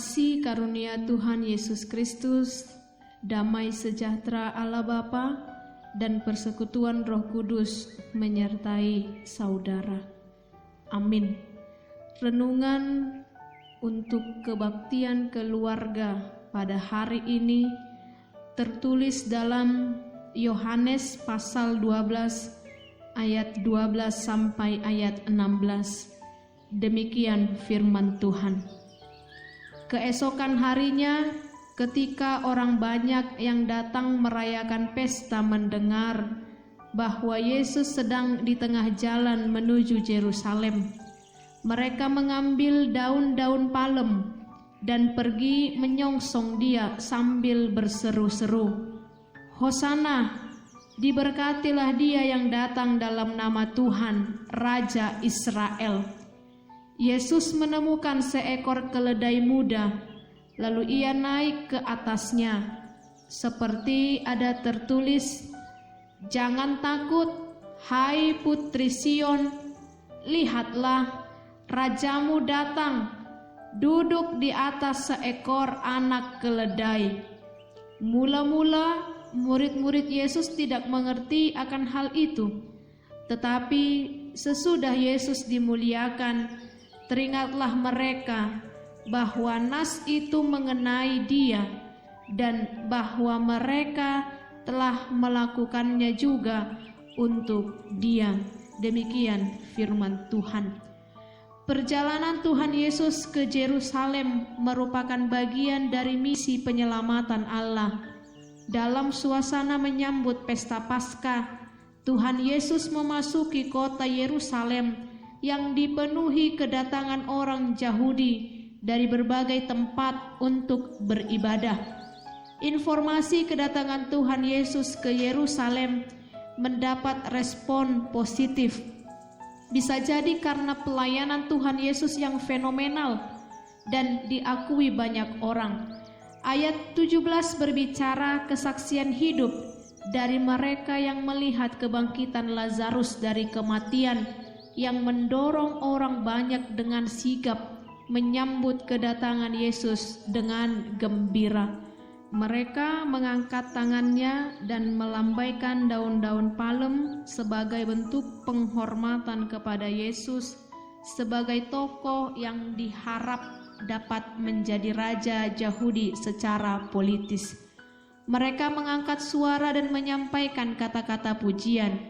Kasih karunia Tuhan Yesus Kristus, damai sejahtera Allah Bapa, dan persekutuan Roh Kudus menyertai saudara. Amin. Renungan untuk kebaktian keluarga pada hari ini tertulis dalam Yohanes pasal 12 ayat 12 sampai ayat 16. Demikian firman Tuhan. Keesokan harinya, ketika orang banyak yang datang merayakan pesta mendengar bahwa Yesus sedang di tengah jalan menuju Yerusalem, mereka mengambil daun-daun palem dan pergi menyongsong dia sambil berseru-seru, "Hosana, diberkatilah dia yang datang dalam nama Tuhan, Raja Israel." Yesus menemukan seekor keledai muda, lalu ia naik ke atasnya, seperti ada tertulis, "Jangan takut, hai putri Sion, lihatlah, rajamu datang, duduk di atas seekor anak keledai." Mula-mula murid-murid Yesus tidak mengerti akan hal itu, tetapi sesudah Yesus dimuliakan, teringatlah mereka bahwa nas itu mengenai dia dan bahwa mereka telah melakukannya juga untuk dia. Demikian firman Tuhan. Perjalanan Tuhan Yesus ke Yerusalem merupakan bagian dari misi penyelamatan Allah. Dalam suasana menyambut pesta Paskah, Tuhan Yesus memasuki kota Yerusalem yang dipenuhi kedatangan orang Yahudi dari berbagai tempat untuk beribadah. Informasi kedatangan Tuhan Yesus ke Yerusalem mendapat respon positif. Bisa jadi karena pelayanan Tuhan Yesus yang fenomenal dan diakui banyak orang. Ayat 17 berbicara kesaksian hidup dari mereka yang melihat kebangkitan Lazarus dari kematian, yang mendorong orang banyak dengan sigap menyambut kedatangan Yesus dengan gembira. Mereka mengangkat tangannya dan melambaikan daun-daun palem sebagai bentuk penghormatan kepada Yesus sebagai tokoh yang diharap dapat menjadi raja Yahudi secara politis. Mereka mengangkat suara dan menyampaikan kata-kata pujian,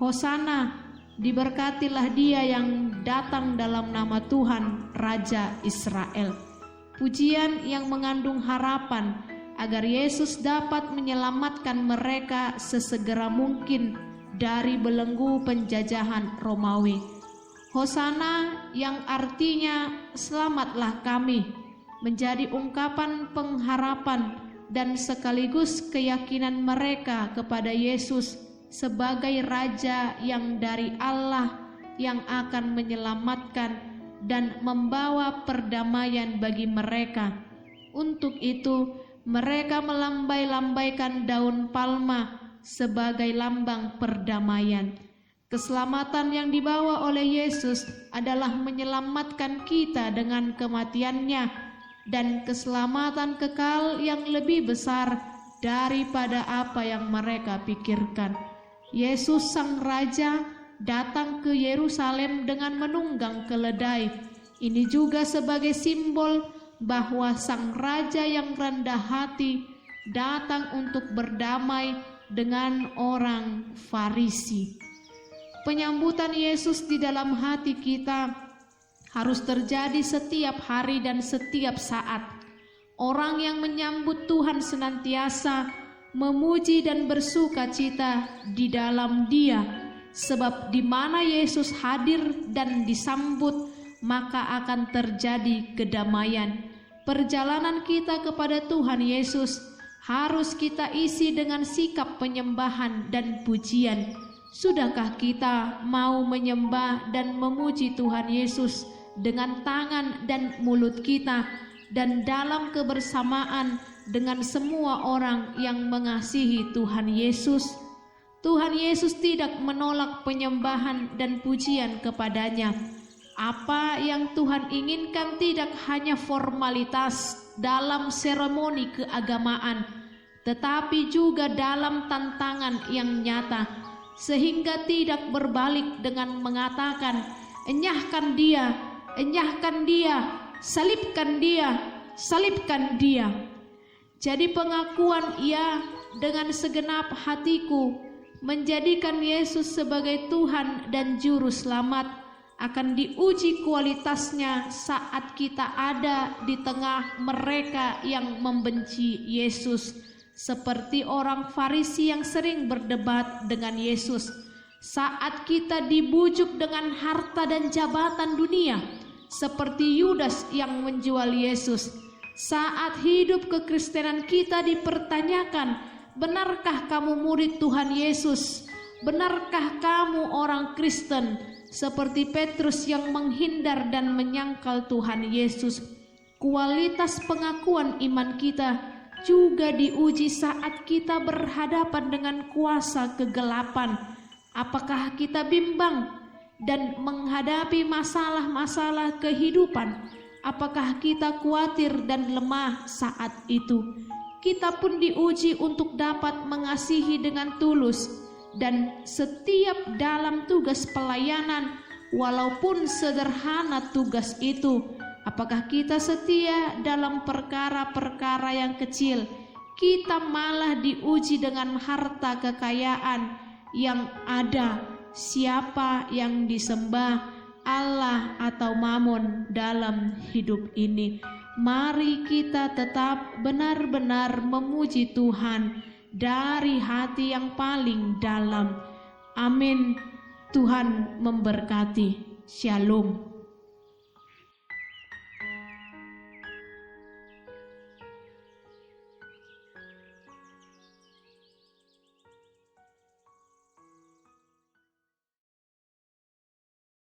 "Hosana, diberkatilah dia yang datang dalam nama Tuhan, Raja Israel." Pujian yang mengandung harapan agar Yesus dapat menyelamatkan mereka sesegera mungkin dari belenggu penjajahan Romawi. Hosana yang artinya selamatlah kami, menjadi ungkapan pengharapan dan sekaligus keyakinan mereka kepada Yesus sebagai Raja yang dari Allah yang akan menyelamatkan dan membawa perdamaian bagi mereka. Untuk itu, mereka melambai-lambaikan daun palma sebagai lambang perdamaian. Keselamatan yang dibawa oleh Yesus adalah menyelamatkan kita dengan kematiannya dan keselamatan kekal yang lebih besar daripada apa yang mereka pikirkan. Yesus Sang Raja datang ke Yerusalem dengan menunggang keledai. Ini juga sebagai simbol bahwa Sang Raja yang rendah hati datang untuk berdamai dengan orang Farisi. Penyambutan Yesus di dalam hati kita harus terjadi setiap hari dan setiap saat. Orang yang menyambut Tuhan senantiasa memuji dan bersuka cita di dalam Dia, sebab di mana Yesus hadir dan disambut, maka akan terjadi kedamaian. Perjalanan kita kepada Tuhan Yesus harus kita isi dengan sikap penyembahan dan pujian. Sudahkah kita mau menyembah dan memuji Tuhan Yesus dengan tangan dan mulut kita, dan dalam kebersamaan dengan semua orang yang mengasihi Tuhan Yesus? Tuhan Yesus tidak menolak penyembahan dan pujian kepadanya. Apa yang Tuhan inginkan tidak hanya formalitas dalam seremoni keagamaan, tetapi juga dalam tantangan yang nyata, sehingga tidak berbalik dengan mengatakan, enyahkan dia, salibkan dia, salibkan dia. Jadi pengakuan ia dengan segenap hatiku menjadikan Yesus sebagai Tuhan dan Juru Selamat akan diuji kualitasnya saat kita ada di tengah mereka yang membenci Yesus, seperti orang Farisi yang sering berdebat dengan Yesus. Saat kita dibujuk dengan harta dan jabatan dunia, seperti Yudas yang menjual Yesus. Saat hidup kekristenan kita dipertanyakan, benarkah kamu murid Tuhan Yesus? Benarkah kamu orang Kristen? Seperti Petrus yang menghindar dan menyangkal Tuhan Yesus. Kualitas pengakuan iman kita juga diuji saat kita berhadapan dengan kuasa kegelapan. Apakah kita bimbang dan menghadapi masalah-masalah kehidupan? Apakah kita khawatir dan lemah saat itu? Kita pun diuji untuk dapat mengasihi dengan tulus dan setiap dalam tugas pelayanan, walaupun sederhana tugas itu. Apakah kita setia dalam perkara-perkara yang kecil? Kita malah diuji dengan harta kekayaan yang ada. Siapa yang disembah, Allah atau Mammon dalam hidup ini? Mari kita tetap benar-benar memuji Tuhan dari hati yang paling dalam. Amin. Tuhan memberkati. Shalom.